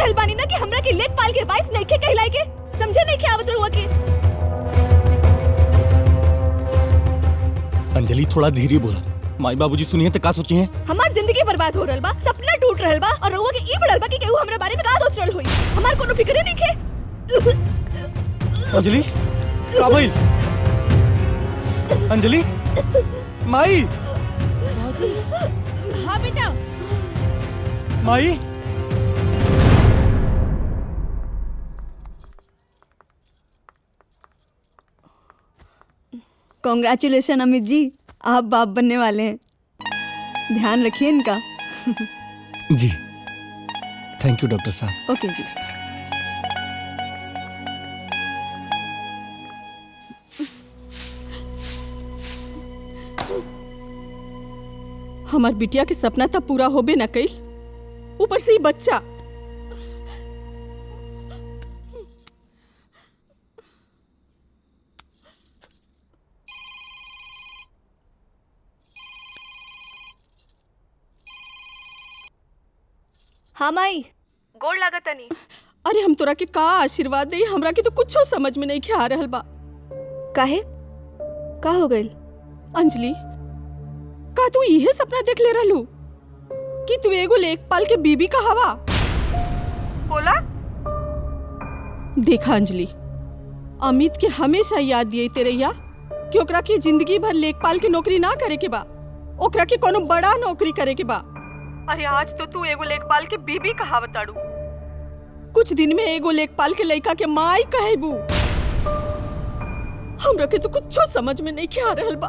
रहल बानी ना कि हमरा के लेखपाल के वाइफ नहीं के कहलाई के समझे नहीं के आवत रहुआ के। अंजलि थोड़ा धीरे बोला, माई बाबूजी सुनिए तो का सोची हैं? हमार जिंदगी बर्बाद हो रहल बा, सपना टूट रहल बा और रहुआ के ई बढ़ल बा कि केहू हमरा बारे में का सोच रहल होई। हमार कोनो फिक्रे नहीं के। अंजलि का भइल? अंजलि माई हाँ बेटा। माई कॉन्ग्रेचुलेशन अमित जी, आप बाप बनने वाले हैं। ध्यान रखिए इनका। जी थैंक यू डॉक्टर साहब। ओके जी। हमार बिटिया के सपना तब पूरा होबे न कइल, ऊपर से ही बच्चा। हाँ माई गोड़ लागत नहीं। अरे हम तोरा के का आशीर्वाद दे, हमरा के तो कुछो समझ में नहीं आ रहल बा। काहे का हो गइल? अंजलि का तू इहे सपना देख ले रहलू कि तू एगो लेखपाल के बीबी कहावा? बोला देखा अंजलि, अमित के हमेशा याद दिए तेरैया कि ओकरा के जिंदगी भर लेखपाल की नौकरी ना करे के बा, ओकरा के कोनो बड़ा नौकरी करे के बा। अरे आज तो तू एगो लेखपाल के बीबी कहावताड़ू, कुछ दिन में एगो लेखपाल के लड़का के माई कहेबू। हमरा के तो कुछो समझ में नहीं आ रहल बा।